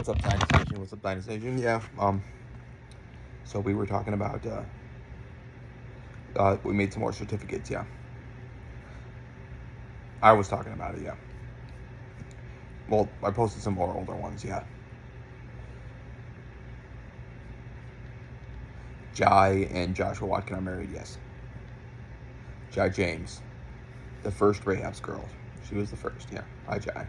What's up, Dynasty Nation? What's up, Dynasty Nation? Yeah. So we were talking about. We made some more certificates. Yeah. I was talking about it. Yeah. Well, I posted some more older ones. Yeah. Jai and Joshua Watkin are married. Yes. Jai James, the first Rahab's girl. She was the first. Yeah. Hi, Jai.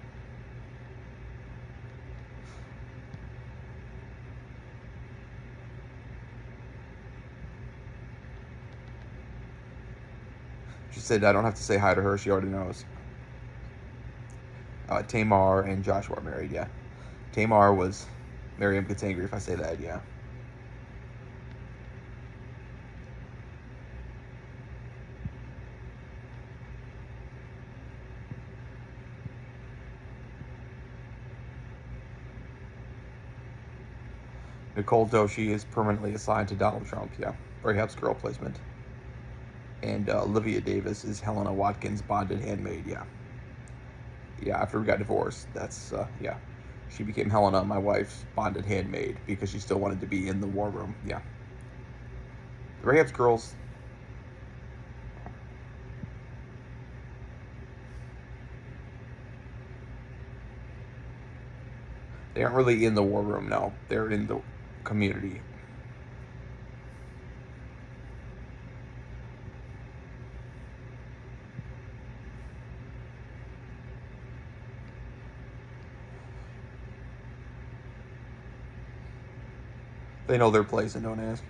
She said I don't have to say hi to her. She already knows. Tamar and Joshua are married. Yeah. Tamar was. Miriam gets angry if I say that. Yeah. Nicole Doshi is permanently assigned to Donald Trump. Yeah. Rahab's girl placement. And Olivia Davis is Helena Watkins' bonded handmaid. Yeah. Yeah, after we got divorced, that's, yeah. She became Helena, my wife's bonded handmaid, because she still wanted to be in the war room. Yeah. The Rahab's girls, they aren't really in the war room, no. They're in the community. They know their place and don't ask.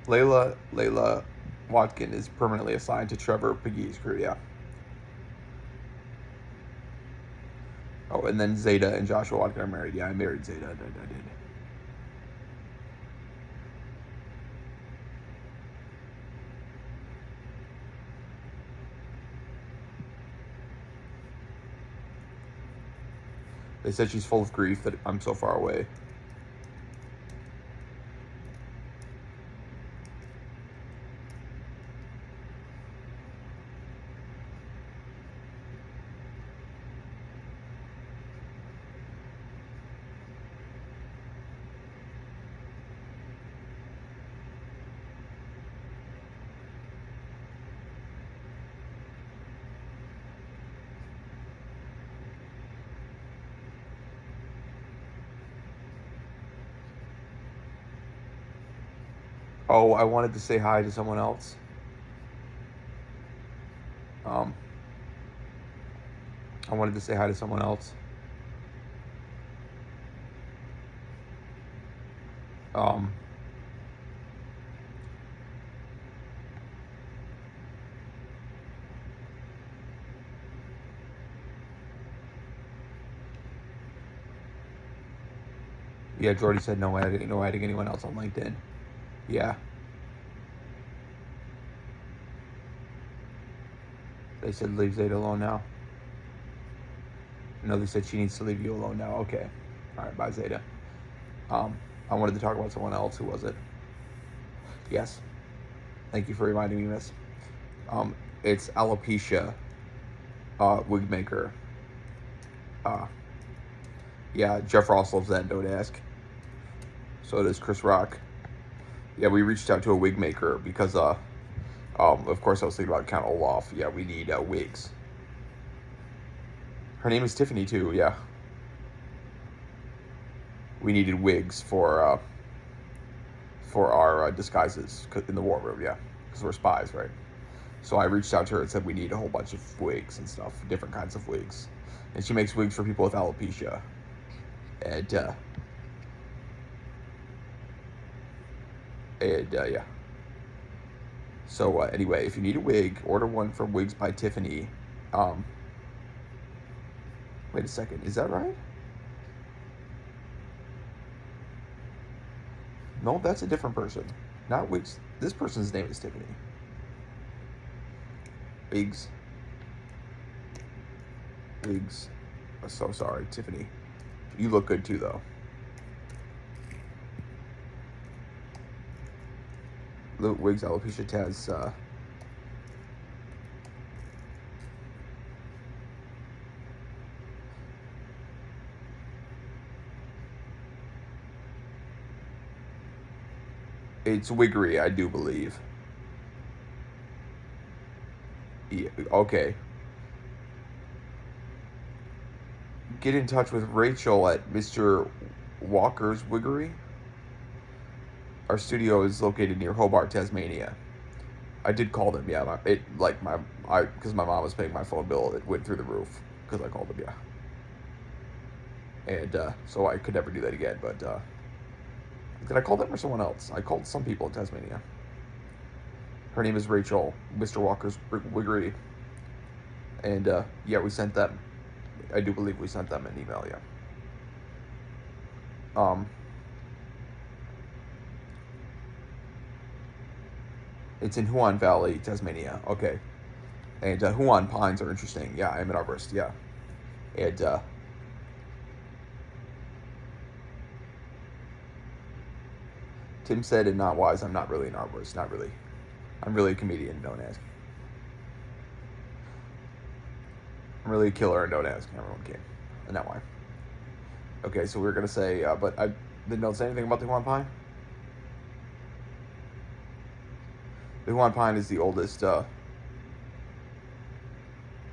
Layla Watkin is permanently assigned to Trevor Pegue's crew. Yeah. Oh, and then Zeta and Joshua Watkin are married. Yeah, I married Zeta. I did. They said she's full of grief that I'm so far away. Oh, I wanted to say hi to someone else. Um, I wanted to say hi to someone else. Um, yeah, Jordy said no adding anyone else on LinkedIn. Yeah. They said leave Zeta alone now. No, they said she needs to leave you alone now. Okay. All right, bye, Zeta. I wanted to talk about someone else. Who was it? Yes. Thank you for reminding me, miss. It's alopecia, wig maker. Uh, yeah, Jeff Ross loves that, don't ask. So does Chris Rock. Yeah, we reached out to a wig maker because, of course, I was thinking about Count Olaf. Yeah, we need wigs. Her name is Tiffany, too, yeah. We needed wigs for our disguises in the war room, yeah. Because we're spies, right? So I reached out to her and said we need a whole bunch of wigs and stuff, different kinds of wigs. And she makes wigs for people with alopecia. And yeah. So anyway, if you need a wig, order one from Wigs by Tiffany. Wait a second, is that right? No, that's a different person. Not Wigs. This person's name is Tiffany. Wigs. I'm so sorry, Tiffany. You look good too, though. Wigs alopecia Taz. It's Wiggery, I do believe. Yeah, okay. Get in touch with Rachel at Mr. Walker's Wiggery. Our studio is located near Hobart, Tasmania. I did call them, yeah. Because my mom was paying my phone bill, it went through the roof because I called them, yeah. And so I could never do that again. But did I call them or someone else? I called some people in Tasmania. Her name is Rachel, Mr. Walker's Wiggery, and yeah, we sent them. I do believe we sent them an email, yeah. Um, it's in Huon Valley, Tasmania. Okay, and Huon pines are interesting. Yeah, I'm an arborist. Yeah, and Tim said, "And not wise. I'm not really an arborist. Not really. I'm really a comedian. Don't ask. I'm really a killer, and don't ask. Everyone came, and not why." Okay, so we were gonna say, but I didn't know say anything about the Huon pine. The Huon pine is the oldest.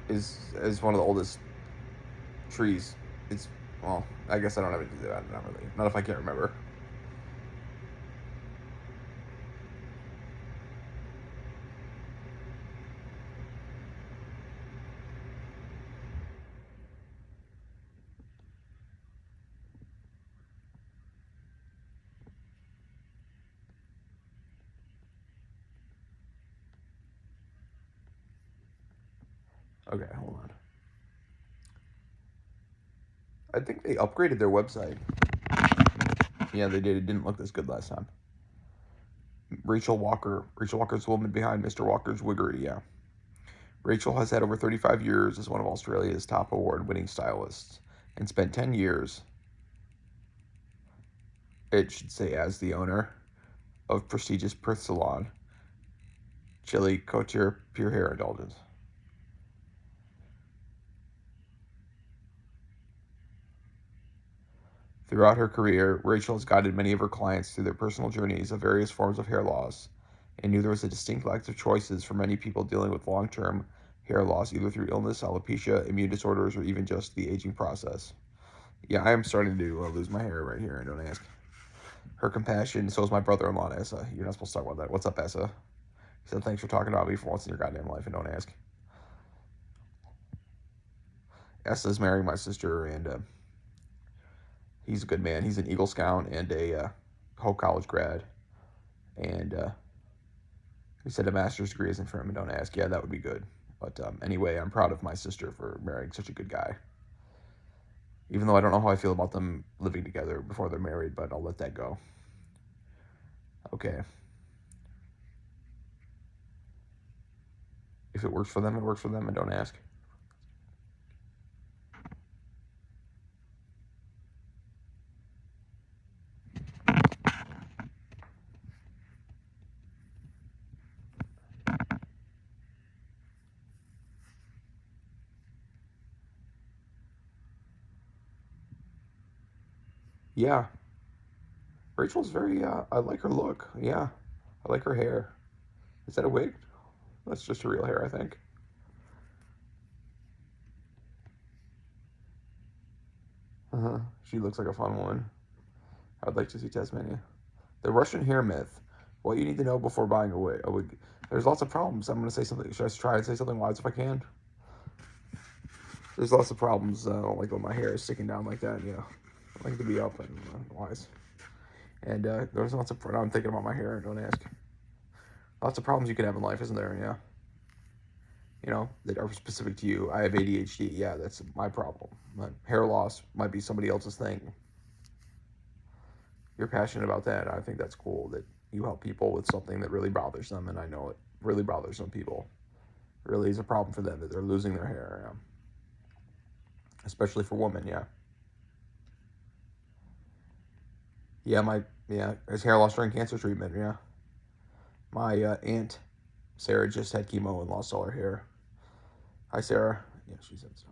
Is one of the oldest trees. It's well, I guess I don't have anything to do that. Not really. Not if I can't remember. Okay, hold on. I think they upgraded their website. Yeah, they did. It didn't look this good last time. Rachel Walker. Rachel Walker's the woman behind Mr. Walker's Wiggery. Yeah. Rachel has had over 35 years as one of Australia's top award-winning stylists, and spent 10 years. It should say as the owner of prestigious Perth salon, Chili Couture Pure Hair Indulgence. Throughout her career, Rachel has guided many of her clients through their personal journeys of various forms of hair loss, and knew there was a distinct lack of choices for many people dealing with long-term hair loss, either through illness, alopecia, immune disorders, or even just the aging process. Yeah, I am starting to lose my hair right here, don't ask. Her compassion, so is my brother-in-law, Essa. You're not supposed to talk about that. What's up, Essa? He said, thanks for talking about me for once in your goddamn life, and don't ask. Essa's marrying my sister, and he's a good man. He's an Eagle Scout and a Hope College grad. And he said a master's degree isn't for him, and don't ask. Yeah, that would be good. But anyway, I'm proud of my sister for marrying such a good guy. Even though I don't know how I feel about them living together before they're married, but I'll let that go. Okay. If it works for them, it works for them, and don't ask. Yeah. Rachel's very, I like her look. Yeah. I like her hair. Is that a wig? That's just her real hair, I think. Uh-huh. She looks like a fun woman. I'd like to see Tasmania. The Russian hair myth. What you need to know before buying a wig. There's lots of problems. I'm going to say something. Should I try and say something wise if I can? There's lots of problems. I don't like when my hair is sticking down like that. You know, I like to be up and wise. And there's lots of. I'm thinking about my hair. Don't ask. Lots of problems you can have in life, isn't there? Yeah. You know, that are specific to you. I have ADHD. Yeah, that's my problem. But hair loss might be somebody else's thing. You're passionate about that. I think that's cool that you help people with something that really bothers them, and I know it really bothers some people. It really is a problem for them that they're losing their hair. Yeah. Especially for women. Yeah. Yeah, it's hair loss during cancer treatment. Yeah. My aunt Sarah just had chemo and lost all her hair. Hi, Sarah. Yeah, she said so.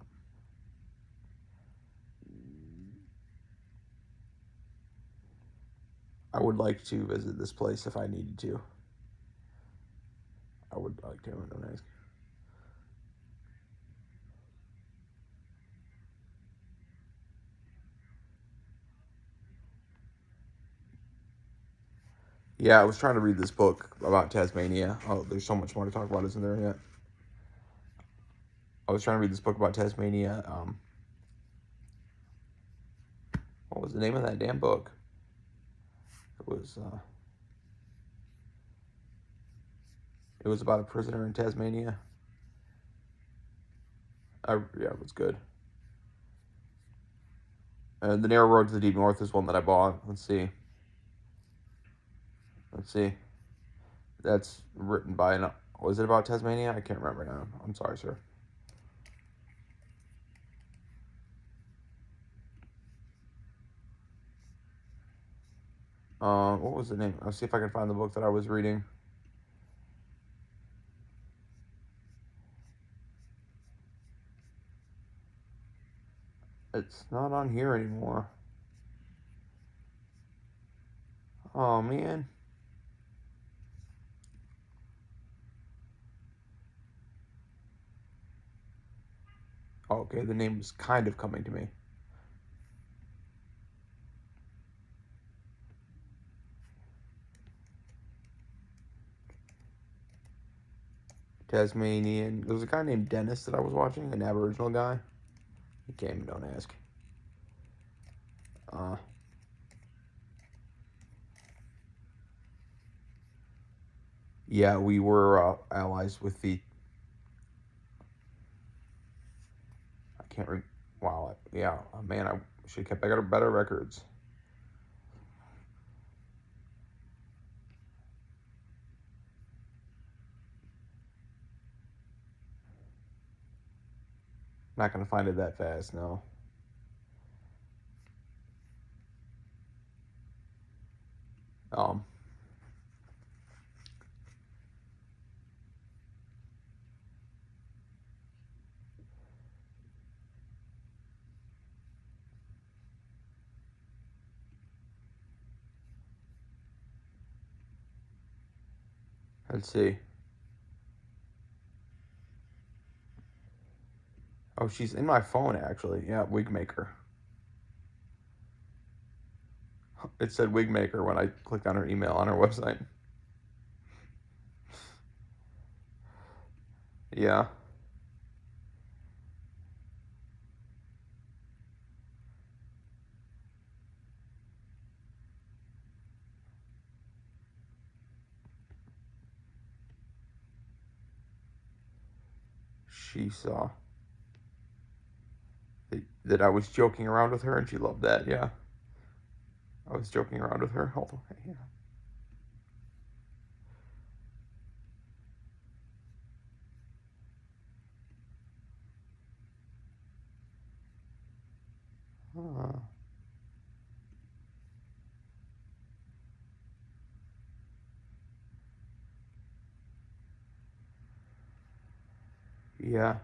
I would like to visit this place if I needed to. I would like to. Don't ask. Yeah, I was trying to read this book about Tasmania. Oh, there's so much more to talk about, isn't there yet? I was trying to read this book about Tasmania. What was the name of that damn book? It was about a prisoner in Tasmania. Yeah, it was good. And The Narrow Road to the Deep North is one that I bought. Let's see. That's written by was it about Tasmania? I can't remember now. I'm sorry, sir. What was the name? I'll see if I can find the book that I was reading. It's not on here anymore. Oh, man. Okay, the name is kind of coming to me. Tasmanian. There was a guy named Dennis that I was watching, an Aboriginal guy. He came, don't ask. Yeah, we were allies with the. I can't remember. Wow, yeah, man, I should have kept better records. Not gonna find it that fast, no. Um, let's see. Oh, she's in my phone actually. Yeah, wig maker. It said wig maker when I clicked on her email on her website. Yeah. She saw that I was joking around with her, and she loved that. Yeah, I was joking around with her. Hold on. Yeah. Uh, yeah.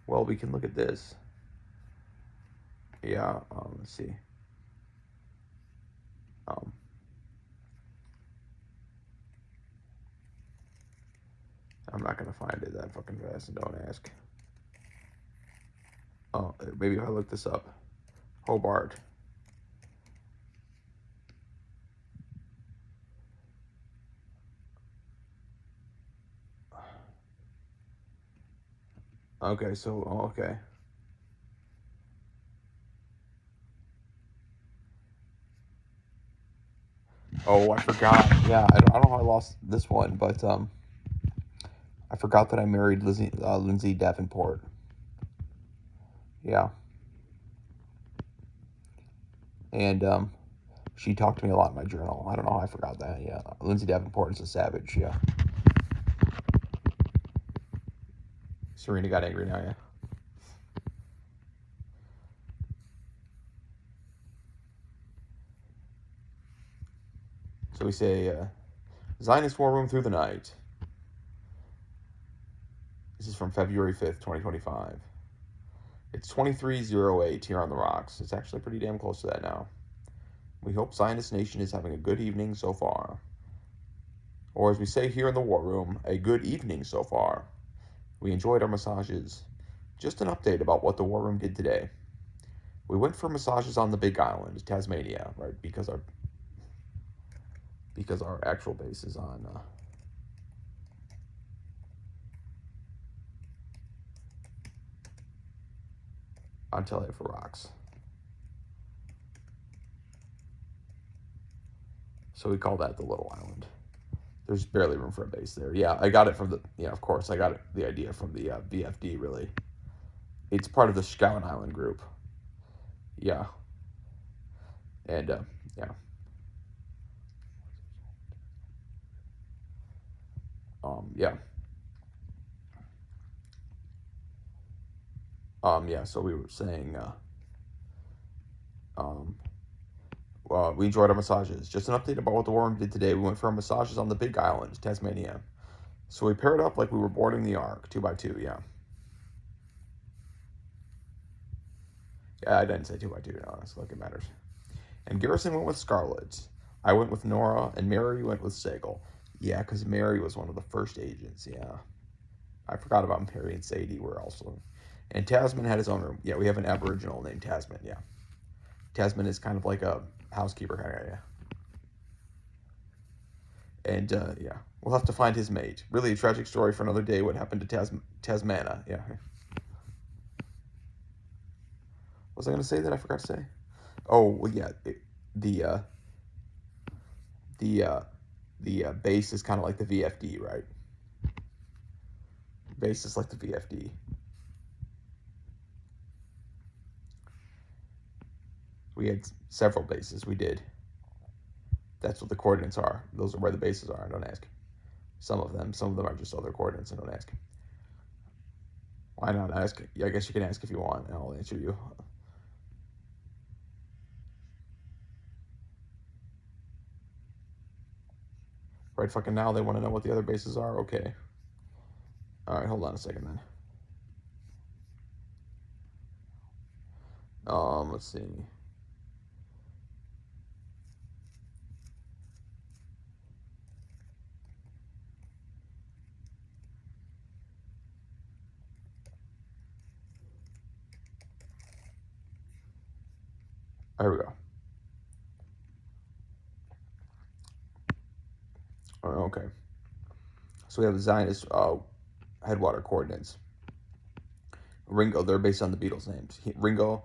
Well, we can look at this. Yeah. Let's see. Um, I'm not gonna find it that fucking fast, and don't ask. Oh, maybe if I look this up. Hobart. Okay, so okay. Oh, I forgot. Yeah, I don't know how I lost this one, but I forgot that I married Lindsay Davenport. Yeah, and she talked to me a lot in my journal. I don't know how I forgot that. Yeah, Lindsay Davenport is a savage. Yeah. Serena got angry now. Yeah. So we say Zionist war room through the night. This is from February 5th, 2025. It's 23:08 here on the rocks. It's actually pretty damn close to that now. We hope Zionist Nation is having a good evening so far. Or as we say here in the War Room, a good evening so far. We enjoyed our massages. Just an update about what the War Room did today. We went for massages on the Big Island, Tasmania, right? Because our actual base is on Telly for Rocks. So we call that the Little Island. There's barely room for a base there. Yeah, I got it from of course, I got the idea from the VFD, really. It's part of the Scout Island group. Yeah. And, yeah. Yeah. Yeah, so we were saying, we enjoyed our massages. Just an update about what the War Room did today. We went for our massages on the Big Island, Tasmania. So we paired up like we were boarding the Ark, 2x2, yeah. Yeah, I didn't say 2x2, no, so look, it matters. And Garrison went with Scarlett. I went with Nora, and Mary went with Sagal. Yeah, because Mary was one of the first agents, yeah. I forgot about Mary and Sadie were also. And Tasman had his own room. Yeah, we have an Aboriginal named Tasman, yeah. Tasman is kind of like a housekeeper kind of guy, yeah. And, yeah, we'll have to find his mate. Really a tragic story for another day, what happened to Tasmana, yeah. What was I going to say that I forgot to say? Oh, well, yeah, the base is kind of like the VFD, right? Base is like the VFD. We had several bases. We did. That's what the coordinates are. Those are where the bases are. Don't ask. Some of them are just other coordinates. And don't ask. Why not ask? Yeah, I guess you can ask if you want, and I'll answer you. Right fucking now, they want to know what the other bases are? Okay. Alright, hold on a second then. Let's see. There we go. Okay. So we have the Zionist headwater coordinates. Ringo, they're based on the Beatles' names. Ringo,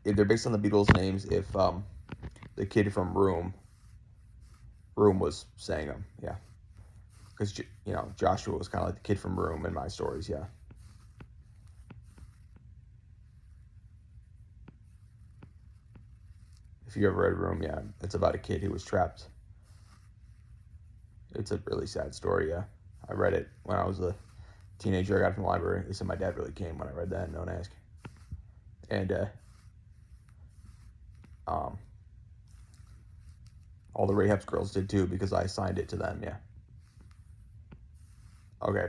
they're based on the Beatles' names if the kid from Room was saying them, yeah. Because, Joshua was kind of like the kid from Room in my stories, yeah. If you ever read Room, yeah, it's about a kid who was trapped. It's a really sad story, yeah. I read it when I was a teenager. I got it from the library. They said my dad really came when I read that, don't ask. And, all the Rahab's girls did too because I assigned it to them, yeah. Okay.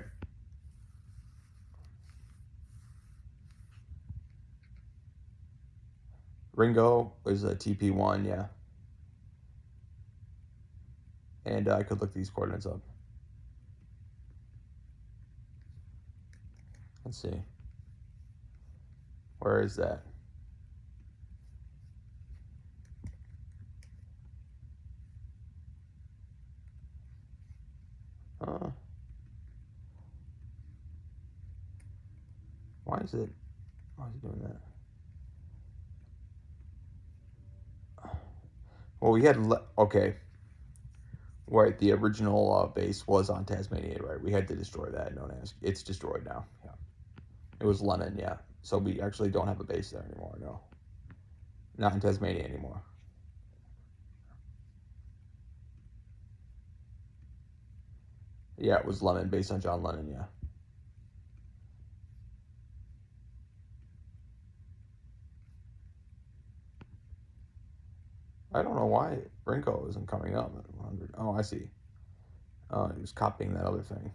Ringo was a TP1, yeah. And I could look these coordinates up. Let's see. Where is that? Why is it doing that? Well, we had okay. Right, the original base was on Tasmania, right? We had to destroy that. Don't ask. It's destroyed now. Yeah, it was Lennon. Yeah, so we actually don't have a base there anymore. No, not in Tasmania anymore. Yeah, it was Lennon, based on John Lennon. Yeah. I don't know why Rinko isn't coming up at 100. Oh, I see. He was copying that other thing.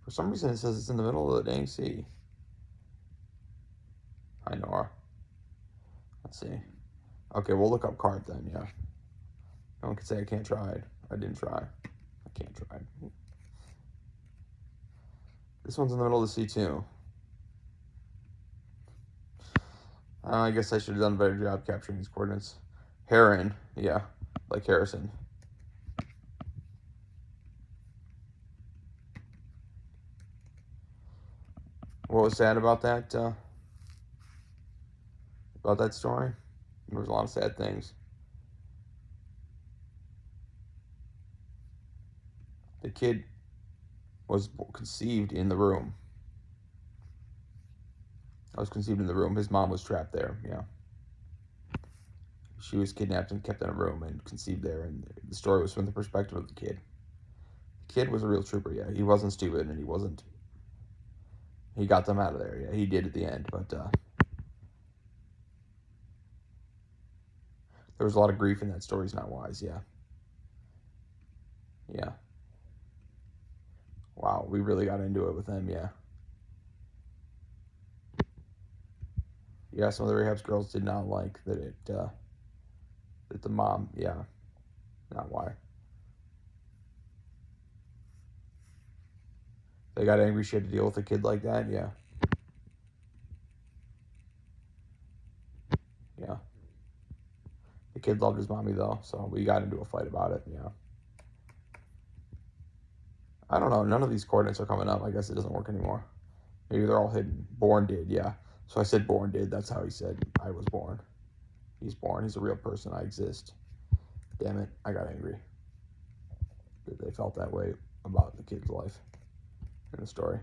For some reason, it says it's in the middle of the dang sea. Hi, Nora. Let's see. Okay, we'll look up cart then, yeah. No one can say I can't try it. I didn't try. I can't try it. This one's in the middle of the sea too. I guess I should have done a better job capturing these coordinates. Heron, yeah, like Harrison. What was sad about that story? There was a lot of sad things. The kid was conceived in the room. I was conceived in the room. His mom was trapped there, yeah. She was kidnapped and kept in a room and conceived there, and the story was from the perspective of the kid. The kid was a real trooper, yeah. He wasn't stupid, and he got them out of there, yeah. He did at the end, but there was a lot of grief in that story. He's not wise, yeah. Yeah. Wow, we really got into it with them, yeah. Yeah, some of the Rahab's girls did not like that that the mom, yeah, not why. They got angry she had to deal with a kid like that, yeah. Yeah. The kid loved his mommy though, so we got into a fight about it, yeah. I don't know, none of these coordinates are coming up. I guess it doesn't work anymore. Maybe they're all hidden. Born did, yeah. So I said born did, that's how he said I was born. He's born, he's a real person, I exist. Damn it, I got angry. They felt that way about the kid's life in the story.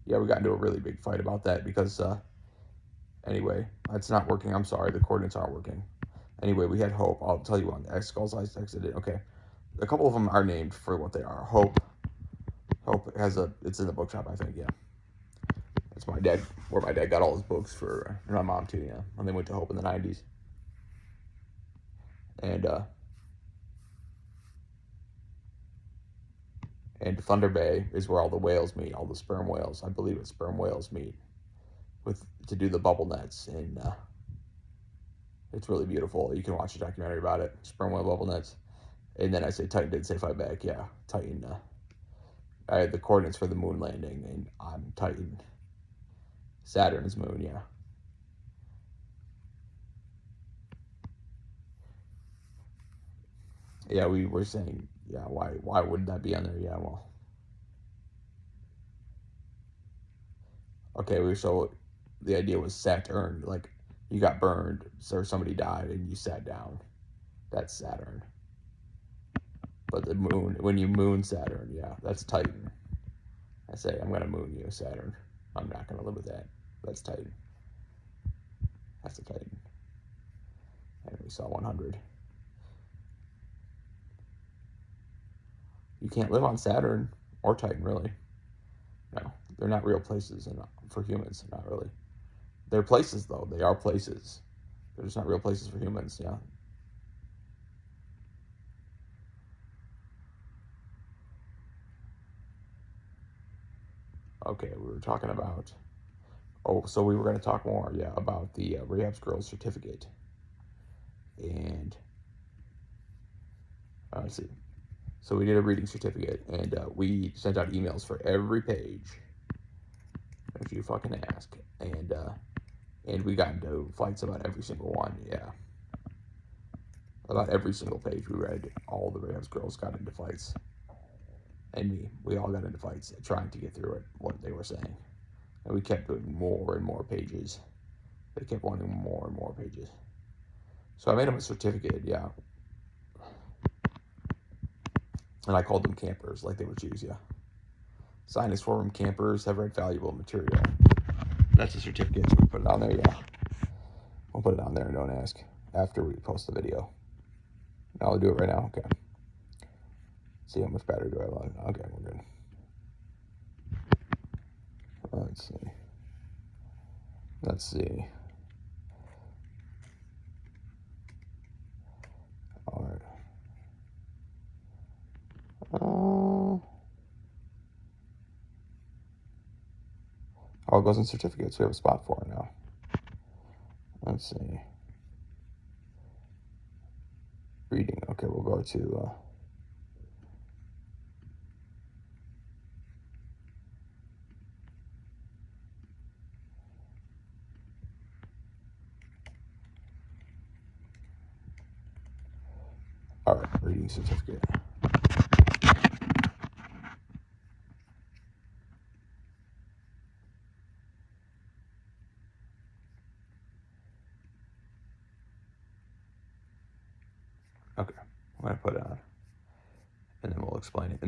Yeah, we got into a really big fight about that because, anyway, it's not working. I'm sorry, the coordinates aren't working. Anyway, we had Hope. I'll tell you on the Skulls I texted it. Okay, a couple of them are named for what they are. Hope it's in the bookshop, I think. Yeah, it's my dad, where my dad got all his books for, and my mom too. Yeah, when they went to Hope in the '90s, and Thunder Bay is where all the whales meet, all the sperm whales. I believe it's sperm whales meet to do the bubble nets, and it's really beautiful. You can watch a documentary about it. Sperm whale bubble nets. And then I say Titan did say fight back. Yeah, Titan. I had the coordinates for the moon landing, and on Titan, Saturn's moon. Yeah. Yeah, we were saying, yeah, why wouldn't that be on there? Yeah, well, okay, so the idea was Saturn, like you got burned, or somebody died, and you sat down. That's Saturn. But the moon, when you moon Saturn, yeah, that's Titan. I say, I'm gonna moon you, Saturn. I'm not gonna live with that. That's Titan. That's a Titan. And we saw 100. You can't live on Saturn or Titan, really. No, they're not real places for humans, not really. They're places, though. They are places. They're just not real places for humans, yeah. Okay, we were talking about... Oh, so we were going to talk more, yeah, about the Rahab's Girls certificate. And... let's see. So we did a reading certificate, and we sent out emails for every page. If you fucking ask. And we got into fights about every single one, yeah. About every single page we read, all the Rahab's girls got into fights. And me. We all got into fights trying to get through it, what they were saying. And we kept doing more and more pages. They kept wanting more and more pages. So I made them a certificate, yeah. And I called them campers, like they were Jews, yeah. Sinus forum campers have read valuable material. That's a certificate, so we put it on there, yeah. We'll put it on there and don't ask after we post the video. No, I'll do it right now, okay. See how much battery do I have? Okay, we're good. Let's see. Let's see. All right. Oh, it goes in certificates. We have a spot for it now. Let's see. Reading. Okay, we'll go to... all right, reading certificate. Okay, I'm going to put it on. And then we'll explain it.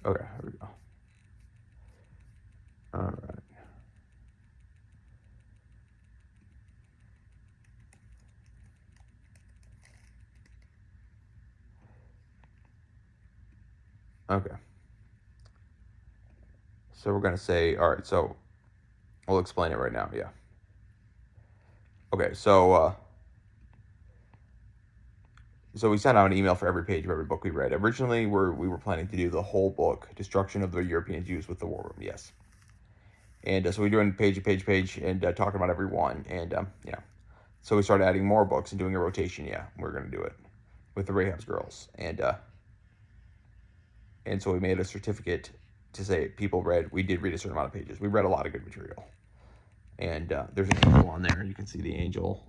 Okay, here we go. All right. Okay. So we're going to say, all right, so we'll explain it right now, yeah. Okay, so we sent out an email for every page of every book we read. Originally, we were planning to do the whole book, Destruction of the European Jews with the War Room, yes. And so we're doing page, and talking about every one, and yeah. So we started adding more books and doing a rotation, yeah. We're going to do it with the Rahab's Girls. And so we made a certificate to say we did read a certain amount of pages. We read a lot of good material. And there's an angel on there. You can see the angel.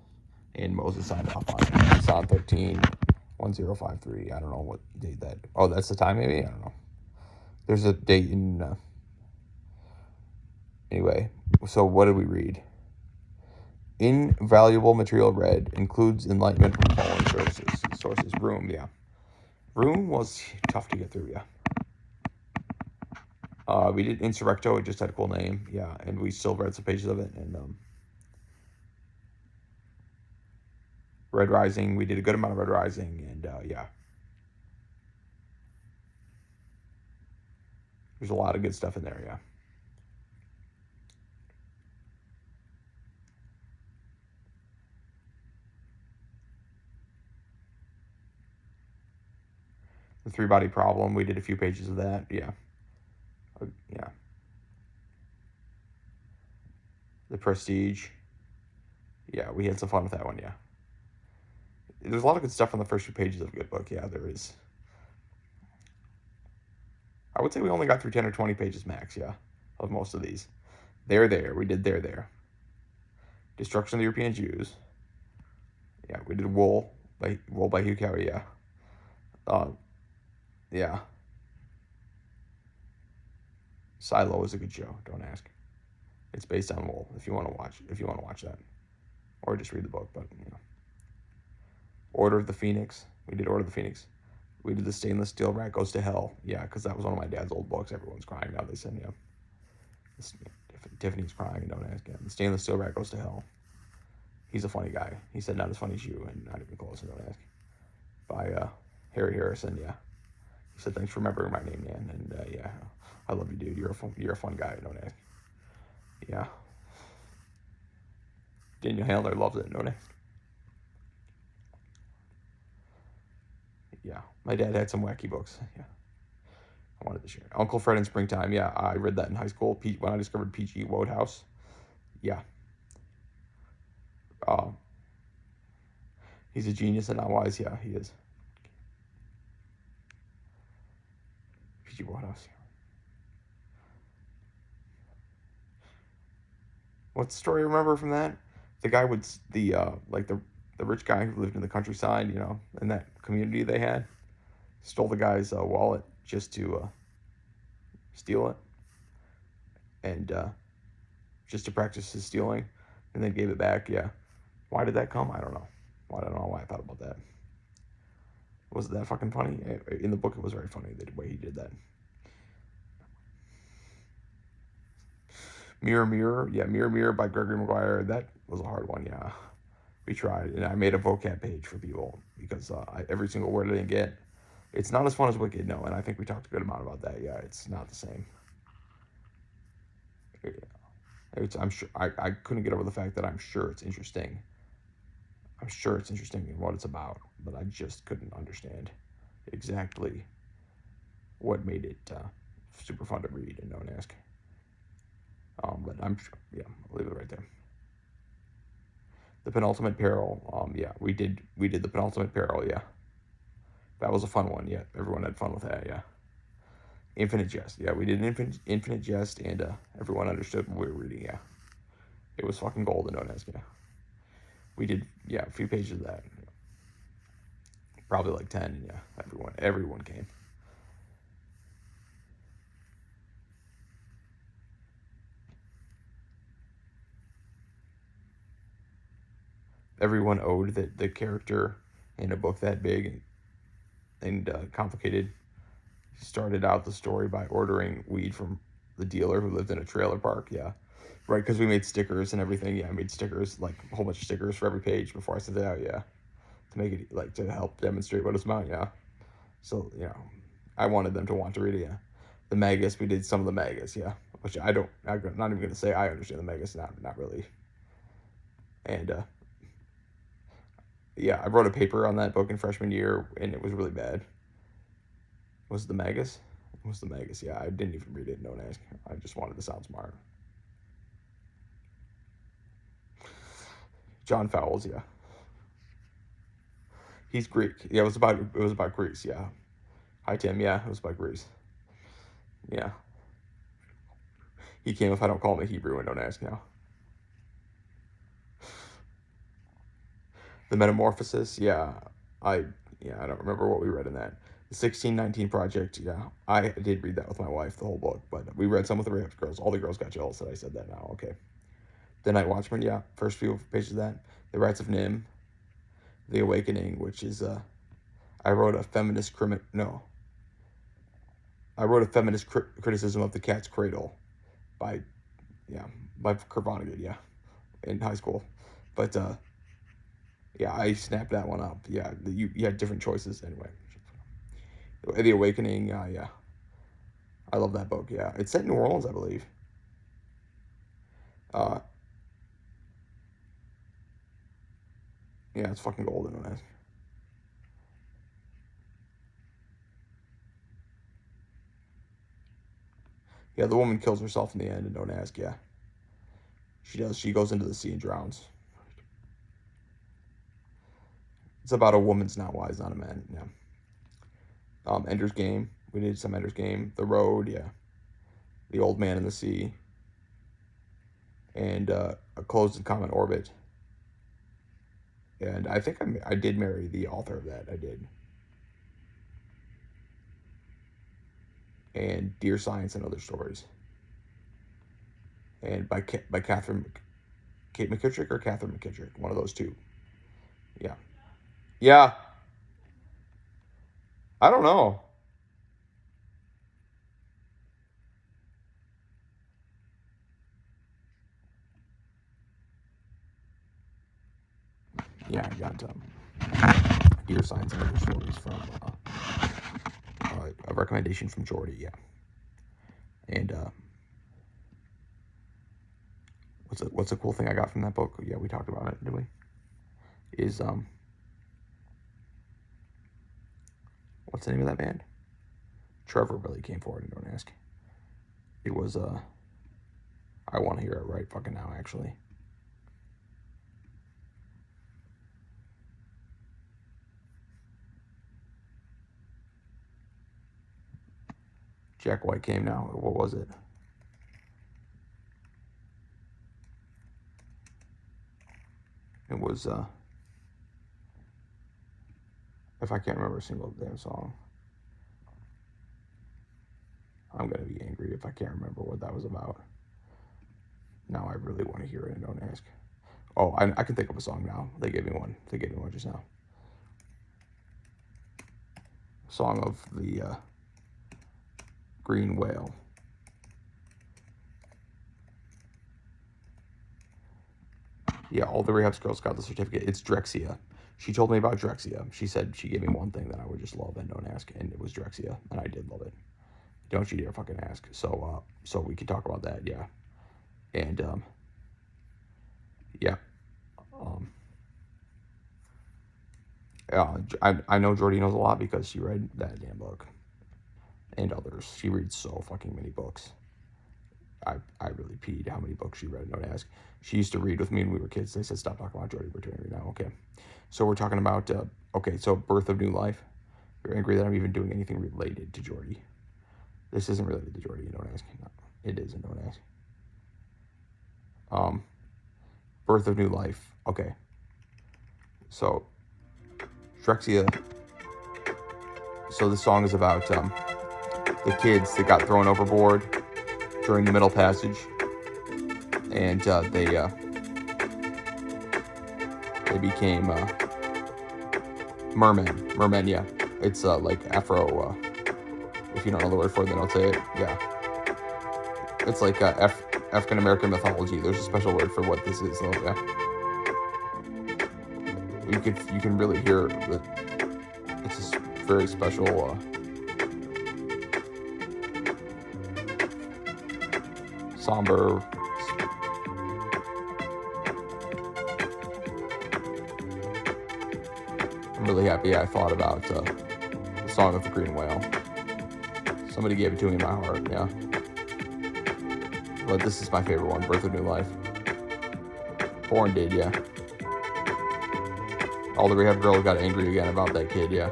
And Moses signed off on it. Psalm 13, 1053. I don't know what date that... Oh, that's the time maybe? I don't know. There's a date in... Anyway, so what did we read? Invaluable material read includes enlightenment from following sources. Room, yeah. Room was tough to get through, yeah. We did Insurrecto. It just had a cool name, yeah. And we still read some pages of it. And Red Rising, we did a good amount of Red Rising, and yeah. There's a lot of good stuff in there, yeah. The Three-Body Problem, we did a few pages of that, yeah. Yeah. The Prestige, yeah, we had some fun with that one, yeah. There's a lot of good stuff on the first few pages of a good book, yeah, there is. I would say we only got through 10 or 20 pages max, yeah, of most of these. We did there. Destruction of the European Jews. Yeah, we did Wool by Hugh Carey, yeah. Yeah. Silo is a good show, don't ask. It's based on Wool, if you want to watch that. Or just read the book, but you know. Order of the Phoenix. We did Order of the Phoenix. We did The Stainless Steel Rat Goes to Hell. Yeah, because that was one of my dad's old books. Everyone's crying now. They said, yeah. Tiffany's crying, don't ask him. The Stainless Steel Rat Goes to Hell. He's a funny guy. He said not as funny as you, and not even close, don't ask. By Harry Harrison, yeah. He said, thanks for remembering my name, man. And yeah, I love you, dude. You're a fun guy, don't ask. Yeah. Daniel Handler loves it, don't ask. Yeah, my dad had some wacky books. Yeah, I wanted to share. Uncle Fred in Springtime. Yeah, I read that in high school when I discovered P.G. Wodehouse. Yeah. He's a genius and not wise. Yeah, he is. P.G. Wodehouse. What story you remember from that? The guy would the rich guy who lived in the countryside, you know, in that community they had, stole the guy's wallet just to steal it, and just to practice his stealing, and then gave it back. Yeah, why did that come? I don't know. I don't know why I thought about that. Was it that fucking funny? In the book, it was very funny the way he did that. Mirror, Mirror. Yeah, Mirror, Mirror by Gregory Maguire. That was a hard one, yeah. We tried, and I made a vocab page for people because every single word I didn't get. It's not as fun as Wicked, no, and I think we talked a good amount about that. Yeah, it's not the same. Yeah. I'm sure I couldn't get over the fact that I'm sure it's interesting. I'm sure it's interesting in what it's about, but I just couldn't understand exactly what made it super fun to read and don't ask. But I'm sure, yeah, I'll leave it right there. The penultimate peril, yeah, we did the penultimate peril, yeah. That was a fun one, yeah. Everyone had fun with that, yeah. Infinite Jest, yeah, we did Infinite Jest, and everyone understood what we were reading, yeah. It was fucking golden, don't ask, yeah. We did, yeah, a few pages of that. Probably like 10, and yeah, everyone came. Everyone owed the character in a book that big and complicated. Started out the story by ordering weed from the dealer who lived in a trailer park. Yeah, right. Because we made stickers and everything. Yeah, I made stickers, like a whole bunch of stickers for every page before I sent it out. Yeah, to make it like to help demonstrate what it's about. Yeah. So I wanted them to want to read it. Yeah. The Magus, we did some of the Magus. Yeah, which I'm not even gonna say I understand the Magus. Not really. And yeah, I wrote a paper on that book in freshman year, and it was really bad. Was it the Magus? It was the Magus, yeah. I didn't even read it, don't ask. I just wanted to sound smart. John Fowles, yeah. He's Greek. Yeah, it was about Greece, yeah. Hi Tim, yeah, it was about Greece. Yeah. He came if I don't call him a Hebrew and don't ask now. The Metamorphosis, yeah. I don't remember what we read in that. The 1619 Project, yeah. I did read that with my wife, the whole book, but we read some with the Rams girls. All the girls got jealous that I said that now, okay. The Night Watchman, yeah. First few pages of that. The Rites of Nim. The Awakening, which is I wrote a feminist criticism of the Cat's Cradle by Kurt Vonnegut, yeah, in high school. But yeah, I snapped that one up. Yeah, you had different choices anyway. The Awakening, yeah, I love that book. Yeah, it's set in New Orleans, I believe. Yeah, it's fucking golden on that. Yeah, the woman kills herself in the end, and don't ask. Yeah, she does. She goes into the sea and drowns. It's about a woman's not wise, not a man. Yeah. Ender's Game. We did some Ender's Game. The Road. Yeah. The Old Man in the Sea. And A Closed and Common Orbit. And I think I did marry the author of that. I did. And Dear Science and Other Stories. And by Kate McKittrick or Catherine McKittrick, one of those two. Yeah. Yeah. I don't know. Yeah, I got Dear Science and Other Stories from a recommendation from Jordy. Yeah. And what's a cool thing I got from that book? Yeah, we talked about it, did we? Is what's the name of that band? Trevor really came forward and don't ask. It was I want to hear it right fucking now, actually. Jack White came now. What was it? It was if I can't remember a single damn song, I'm gonna be angry if I can't remember what that was about. Now I really want to hear it and don't ask. Oh, I can think of a song now. They gave me one. They gave me one just now. Song of the Green Whale. Yeah, all the Rehabs girls got the certificate. It's Drexia. She told me about Drexia. She said she gave me one thing that I would just love and don't ask, and it was Drexia, and I did love it. Don't you dare fucking ask. So we can talk about that. Yeah, And yeah, I know Jordy knows a lot because she read that damn book and others. She reads so fucking many books. I really peed how many books she read. Don't ask. She used to read with me when we were kids. They said stop talking about Jordy. We're doing it now. Okay, so we're talking about so Birth of New Life. You're angry that I'm even doing anything related to Jordy. This isn't related to Jordy. Don't ask. No, it isn't. Don't ask. Birth of New Life. Okay. So, Shrexia. So the song is about the kids that got thrown overboard during the Middle Passage, and they became mermen. Mermen, yeah. It's like Afro. If you don't know the word for it, then I'll say it. Yeah. It's like African American mythology. There's a special word for what this is, though. Yeah. You can really hear that it's a very special. Somber. I'm really happy I thought about the Song of the Green Whale. Somebody gave it to me in my heart, yeah. But this is my favorite one, Birth of New Life. Born did, yeah. All the rehab girls got angry again about that kid, yeah.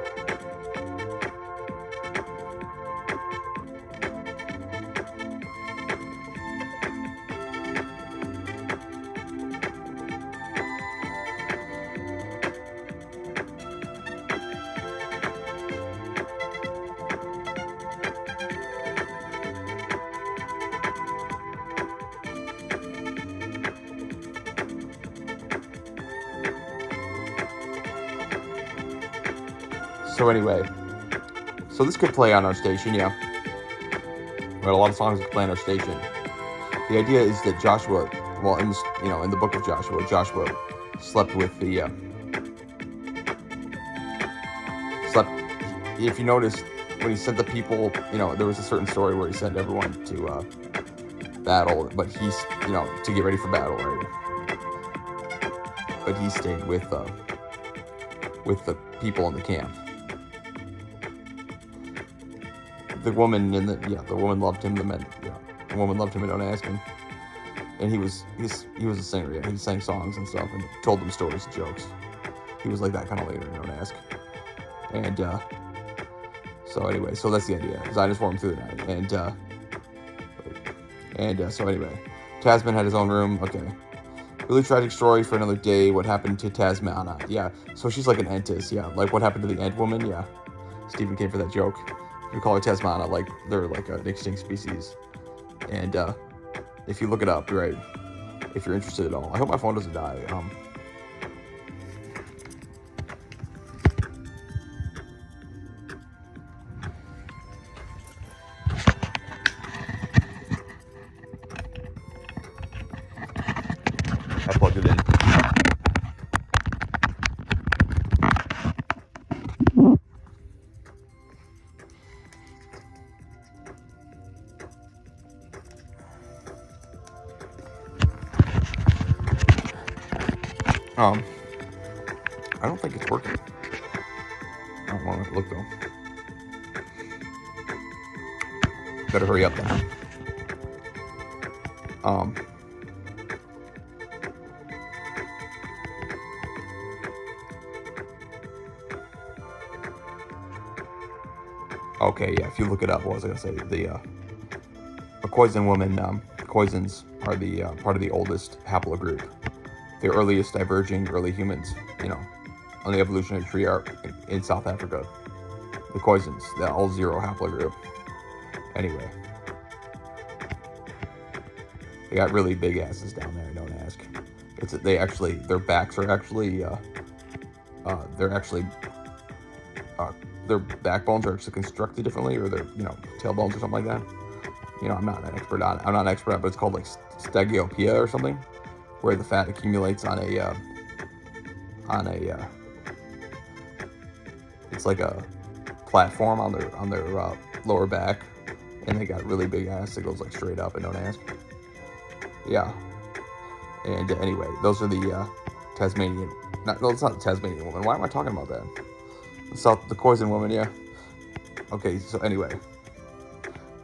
So anyway, so this could play on our station, yeah. But a lot of songs could play on our station. The idea is that Joshua, well, in the book of Joshua, Joshua slept with the If you notice, when he sent the people, there was a certain story where he sent everyone to battle, but he's, to get ready for battle, right? But he stayed with the people in the camp. The woman the woman loved him. The woman loved him and don't ask him. And he was a singer. Yeah, he sang songs and stuff and told them stories and jokes. He was like that kind of leader. Don't ask. And so anyway, so that's the idea. Zionist wore him through the night. And so anyway, Tasman had his own room. Okay. Really tragic story for another day. What happened to Tasmana? Yeah. So she's like an Entis. Yeah. Like what happened to the Ant Woman? Yeah. Stephen came for that joke. We call her Tasmana, like they're like an extinct species. And if you look it up, right, if you're interested at all, I hope my phone doesn't die. I plugged it in. I don't think it's working. I don't want to look though. Better hurry up then. Okay, yeah, if you look it up, what was I going to say? The Khoisan women, Khoisans are the part of the oldest haplogroup. The earliest diverging early humans, on the evolutionary tree are in South Africa. The Khoisans, the all zero haplogroup. Anyway, they got really big asses down there. Don't ask. Their backs are actually, their backbones are actually constructed differently, or their tailbones or something like that. I'm not an expert on it, but it's called like stegiopia or something, where the fat accumulates on a it's like a platform on their lower back, and they got really big ass that goes like straight up and don't ask. Yeah. And anyway, those are the Tasmanian. No, it's not the Tasmanian woman. Why am I talking about that? The Khoisan woman, yeah. Okay, so anyway.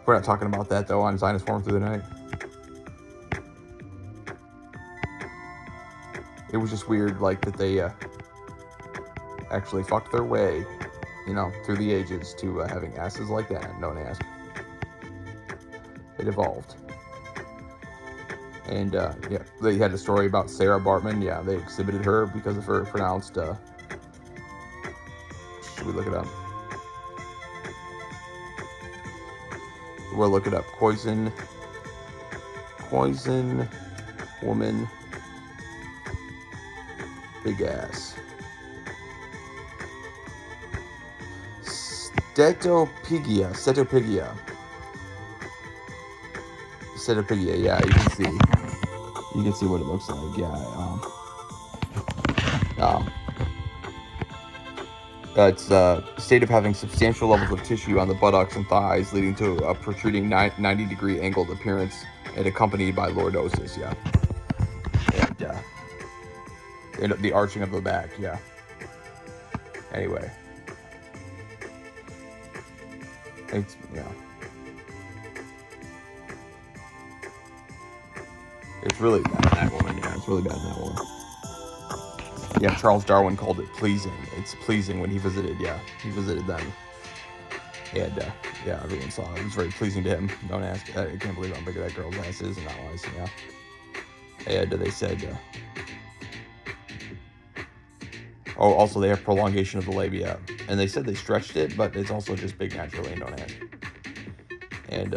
We're not talking about that, though, on Zionist Forum Through the Night. It was just weird, like, that they actually fucked their way, through the ages to having asses like that. Don't ask. It evolved. And, yeah, they had a story about Sarah Bartman. Yeah, they exhibited her because of her pronounced, should we look it up? We'll look it up. Khoisan woman, big ass. Stetopigia, yeah, you can see what it looks like, yeah. It's a state of having substantial levels of tissue on the buttocks and thighs, leading to a protruding 90-degree angled appearance, and accompanied by lordosis, yeah. And the arching of the back, yeah. Anyway. It's, yeah. It's really bad in that woman, yeah. It's really bad in that woman. Yeah, Charles Darwin called it pleasing. It's pleasing when he visited, yeah. He visited them. And, yeah, everyone saw it. It was very pleasing to him. Don't ask. I can't believe how big that girl's ass is and that was, yeah. And they said, oh, also they have prolongation of the labia. And they said they stretched it, but it's also just big naturally, and don't ask. And,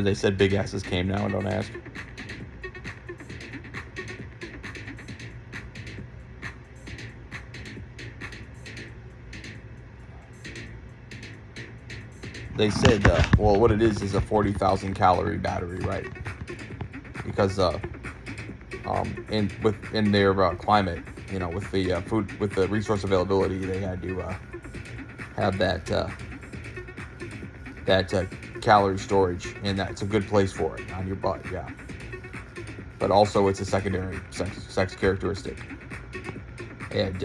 they said big asses came now, and don't ask. They said, well, what it is a 40,000 calorie battery, right? Because in their climate, with the food, with the resource availability, they had to have that calorie storage, and that's a good place for it on your butt, yeah. But also, it's a secondary sex characteristic, and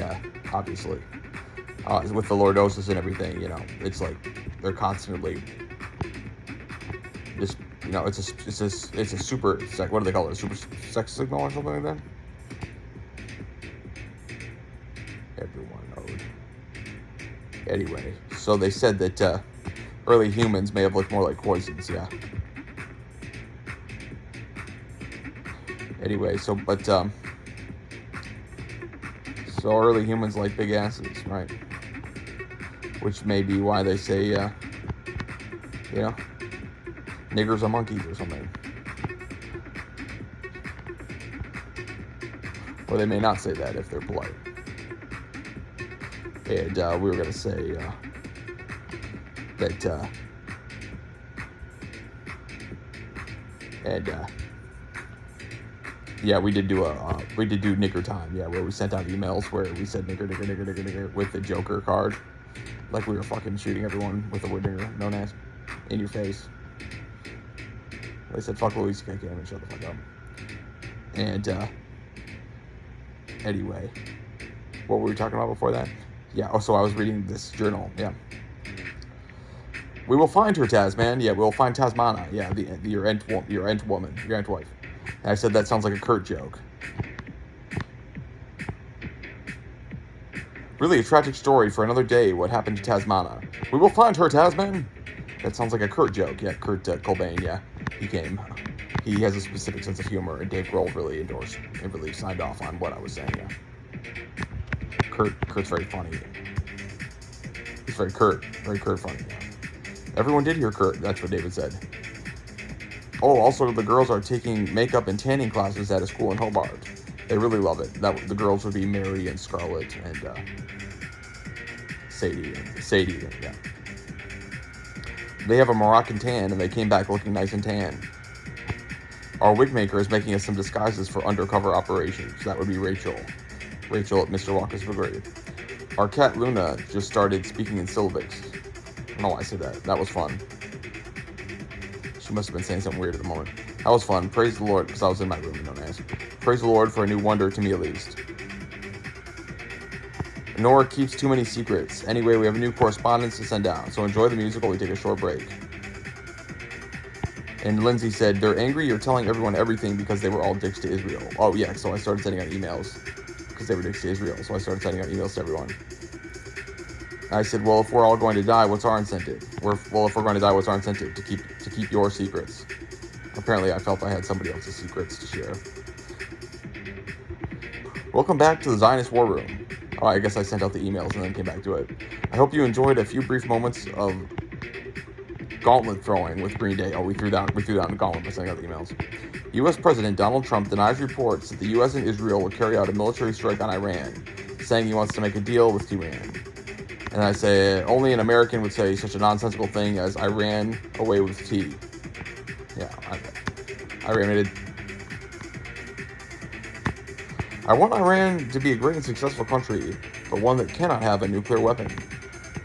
obviously, with the lordosis and everything, it's like they're constantly just, it's a super sex. What do they call it? A super sex signal or something like that. Everyone knows. Anyway, so they said that early humans may have looked more like Khoisans, yeah. Anyway, so early humans like big asses, right? Which may be why they say, niggers are monkeys or something. Or they may not say that if they're polite. And we were going to say that, yeah, we did do nigger time, yeah, where we sent out emails where we said nigger with the Joker card. Like we were fucking shooting everyone with a wood nigger, known as, in your face. They said, fuck Louis C.K. and shut the fuck up. And, anyway, what were we talking about before that? Yeah, so I was reading this journal, yeah. We will find her, Tasman. Yeah, we'll find Tasmana. Yeah, your ent woman, your ent wife. And I said that sounds like a Kurt joke. Really a tragic story for another day. What happened to Tasmana? We will find her, Tasman. That sounds like a Kurt joke. Yeah, Kurt Cobain. Yeah, he has a specific sense of humor, and Dave Grohl really endorsed and really signed off on what I was saying. Yeah, Kurt's very funny. He's very Kurt funny. Yeah. Everyone did hear Kurt. That's what David said. Oh, also the girls are taking makeup and tanning classes at a school in Hobart. They really love it. That the girls would be Mary and Scarlett and Sadie, yeah. They have a Moroccan tan, and they came back looking nice and tan. Our wig maker is making us some disguises for undercover operations. That would be Rachel. Rachel at Mr. Walker's Brigade. Our cat Luna just started speaking in syllabics. I don't know why I said that. That was fun. She must have been saying something weird at the moment. That was fun. Praise the Lord, because I was in my room, don't ask. Praise the Lord for a new wonder to me at least. Nora keeps too many secrets. Anyway, we have a new correspondence to send out, so enjoy the music while we take a short break. And Lindsay said, they're angry you're telling everyone everything because they were all dicks to Israel. Oh, yeah, so I started sending out emails because they were dicks to Israel, so I started sending out emails to everyone. I said, well, if we're all going to die, what's our incentive? If we're going to die, what's our incentive? To keep your secrets. Apparently, I felt I had somebody else's secrets to share. Welcome back to the Zionist War Room. Oh, I guess I sent out the emails and then came back to it. I hope you enjoyed a few brief moments of gauntlet throwing with Green Day. Oh, we threw down the gauntlet by sending out the emails. U.S. President Donald Trump denies reports that the U.S. and Israel will carry out a military strike on Iran, saying he wants to make a deal with Iran. And I say, only an American would say such a nonsensical thing as Iran away with tea. Yeah, Iran made it. I want Iran to be a great and successful country, but one that cannot have a nuclear weapon.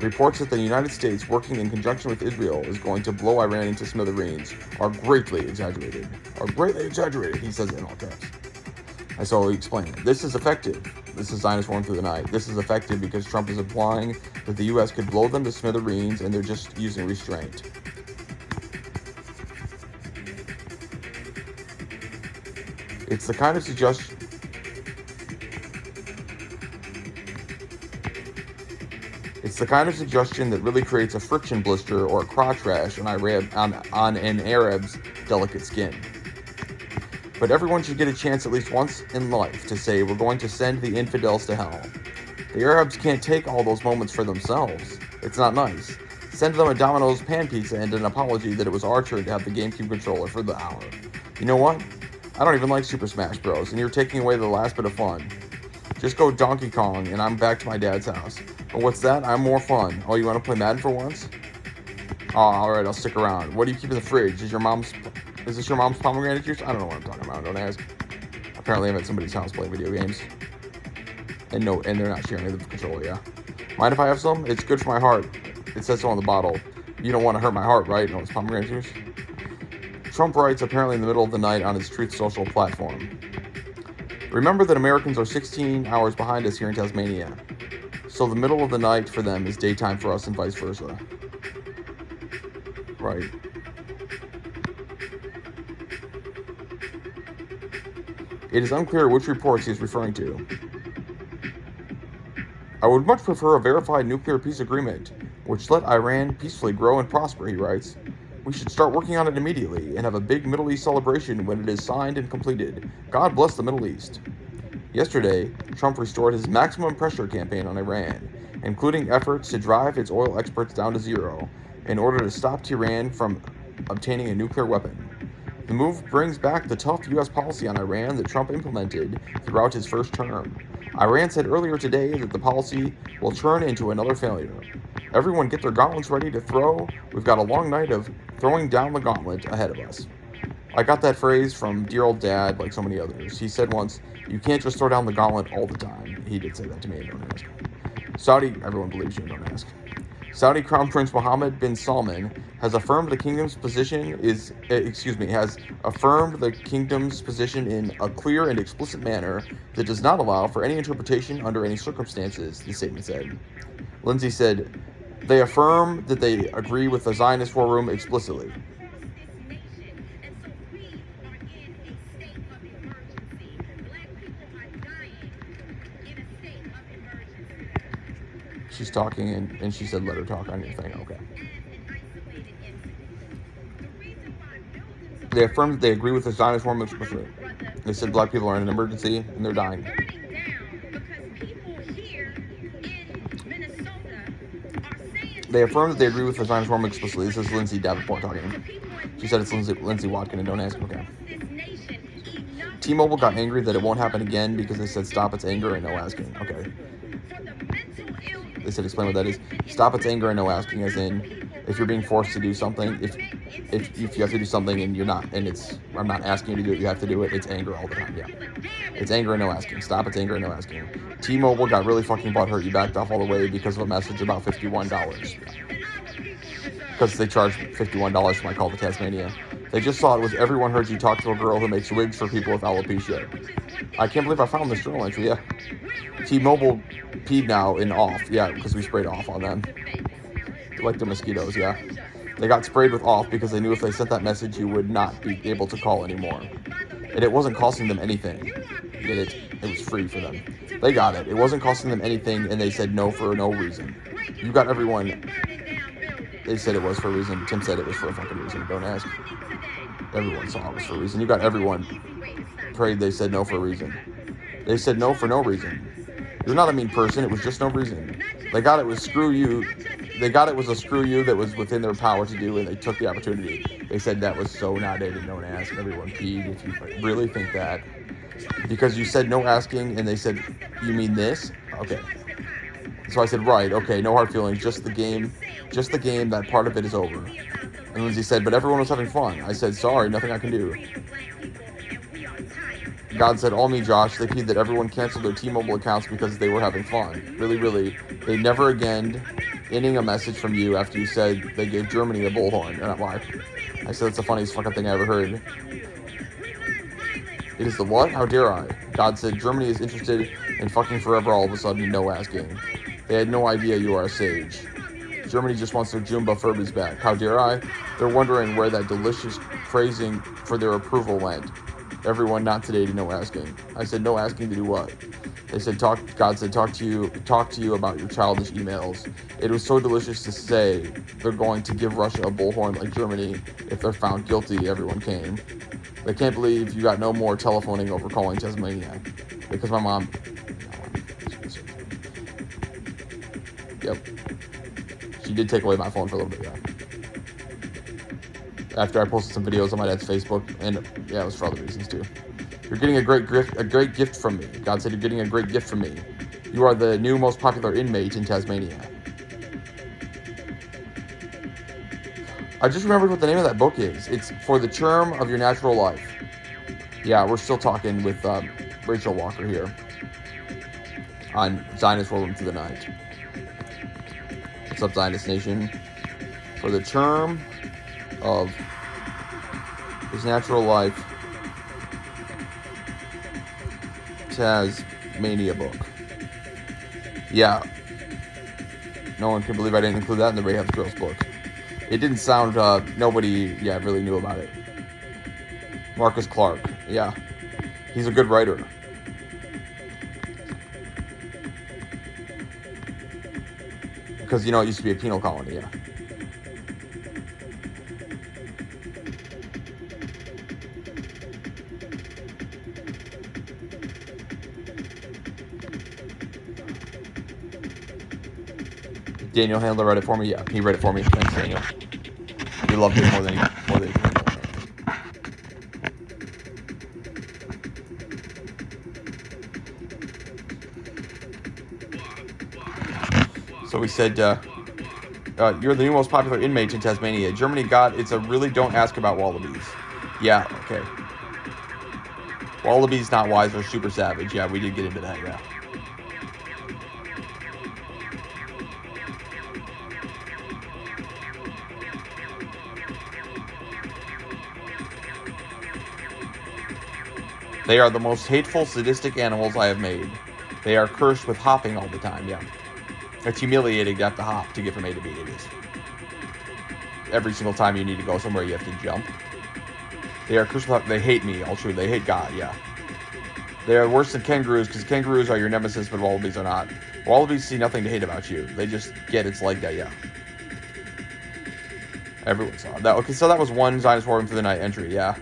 Reports that the United States, working in conjunction with Israel, is going to blow Iran into smithereens are greatly exaggerated. He says it in all caps. I slowly explain. This is effective. This is Zionist Warm Through the Night. This is effective because Trump is implying that the U.S. could blow them to smithereens and they're just using restraint. It's the kind of suggestion... It's the kind of suggestion that really creates a friction blister or a crotch rash on an Arab's delicate skin. But everyone should get a chance at least once in life to say, we're going to send the infidels to hell. The Arabs can't take all those moments for themselves. It's not nice. Send them a Domino's pan pizza and an apology that it was our turn to have the GameCube controller for the hour. You know what? I don't even like Super Smash Bros. And you're taking away the last bit of fun. Just go Donkey Kong and I'm back to my dad's house. But what's that? I'm more fun. Oh, you want to play Madden for once? Oh, alright, I'll stick around. What do you keep in the fridge? Is this your mom's pomegranate juice? I don't know what I'm talking about, don't ask. Apparently I'm at somebody's house playing video games. And they're not sharing the controller, yeah. Mind if I have some? It's good for my heart. It says so on the bottle. You don't want to hurt my heart, right? No, it's pomegranate juice. Trump writes apparently in the middle of the night on his Truth Social platform. Remember that Americans are 16 hours behind us here in Tasmania. So the middle of the night for them is daytime for us and vice versa. Right. It is unclear which reports he is referring to. I would much prefer a verified nuclear peace agreement, which let Iran peacefully grow and prosper, he writes. We should start working on it immediately and have a big Middle East celebration when it is signed and completed. God bless the Middle East. Yesterday, Trump restored his maximum pressure campaign on Iran, including efforts to drive its oil exports down to zero in order to stop Tehran from obtaining a nuclear weapon. The move brings back the tough U.S. policy on Iran that Trump implemented throughout his first term. Iran said earlier today that the policy will turn into another failure. Everyone get their gauntlets ready to throw. We've got a long night of throwing down the gauntlet ahead of us. I got that phrase from dear old dad, like so many others. He said once, you can't just throw down the gauntlet all the time. He did say that to me, don't ask. Everyone believes you, don't ask. Saudi Crown Prince Mohammed bin Salman has affirmed the kingdom's position in a clear and explicit manner that does not allow for any interpretation under any circumstances, the statement said. Lindsay said, they affirm that they agree with the Zionist War Room explicitly. She's talking and she said let her talk on your thing. Okay. They affirmed that they agree with the Zionist War Room explicitly. They said black people are in an emergency and they're dying. They affirmed that they agree with the Zionist War Room explicitly. This is Lindsay Davenport talking. She said it's Lindsay Watkin and don't ask. Okay. T-Mobile got angry that it won't happen again because they said stop its anger and no asking. Okay. They said explain what that is. Stop its anger and no asking, as in if you're being forced to do something, if you have to do something and you're not, and I'm not asking you to do it, you have to do it, it's anger all the time. Yeah. It's anger and no asking. Stop its anger and no asking. T-Mobile got really fucking butthurt. You backed off all the way because of a message about $51. Because they charged $51 for my call to Tasmania. They just thought it was everyone heard you talk to a girl who makes wigs for people with alopecia. I can't believe I found this journal entry, yeah. T-Mobile peed now in off, yeah, because we sprayed off on them. Like the mosquitoes, yeah. They got sprayed with off because they knew if they sent that message, you would not be able to call anymore. And it wasn't costing them anything. It was free for them. They got it. It wasn't costing them anything, and they said no for no reason. You got everyone. They said it was for a reason. Tim said it was for a fucking reason. Don't ask. Everyone saw it was for a reason. You got everyone prayed. They said no for a reason. They said no for no reason. You're not a mean person. It was just no reason. They got it was screw you. They got it was a screw you that was within their power to do, and they took the opportunity. They said that was so not it, and don't ask. Everyone peed. If you really think that, because you said no asking, and they said, you mean this? Okay. So I said, right, okay, no hard feelings, just the game, that part of it is over. And Lindsay said, but everyone was having fun. I said, sorry, nothing I can do. God said, all me, Josh, they peed that everyone canceled their T-Mobile accounts because they were having fun. Really, they never again ending a message from you after you said they gave Germany a bullhorn. And I'm like, I said, it's the funniest fucking thing I ever heard. It is the what? How dare I? God said, Germany is interested in fucking forever all of a sudden, no asking. They had no idea you are a sage. Germany just wants their Jumba Furbies back. How dare I? They're wondering where that delicious phrasing for their approval went. Everyone not today to no asking. I said, no asking to do what? They said, God said, talk to you about your childish emails. It was so delicious to say they're going to give Russia a bullhorn like Germany if they're found guilty. Everyone came. They can't believe you got no more telephoning over calling Tasmania. Because my mom... Yep. She did take away my phone for a little bit, yeah. After I posted some videos on my dad's Facebook, and yeah, it was for other reasons too. You're getting a great gift from me. God said you're getting a great gift from me. You are the new most popular inmate in Tasmania. I just remembered what the name of that book is. It's For the Charm of Your Natural Life. Yeah, we're still talking with Rachel Walker here on Zionist Rolling Through the Night. What's up, Zionist Nation? For the Charm of His Natural Life, Tasmania book. Yeah. No one can believe I didn't include that in the Rahab's Girls book. It didn't sound, nobody, really knew about it. Marcus Clark. Yeah. He's a good writer. Because, it used to be a penal colony, yeah. Daniel Handler read it for me. Yeah, he read it for me. Thanks, Daniel. He loved it more than he So we said, you're the new most popular inmate in Tasmania. Germany it's a really don't ask about wallabies. Yeah, okay. Wallabies not wise or super savage. Yeah, we did get into that, yeah. They are the most hateful, sadistic animals I have made. They are cursed with hopping all the time, yeah. It's humiliating to have to hop to get from A to B. It is. Every single time you need to go somewhere, you have to jump. They are cursed with, they hate me, all true. They hate God, yeah. They are worse than kangaroos, because kangaroos are your nemesis, but wallabies are not. Wallabies see nothing to hate about you. They just get it's like that, yeah. Everyone saw that. Okay, so that was one Zionist Forum for the Night entry, yeah.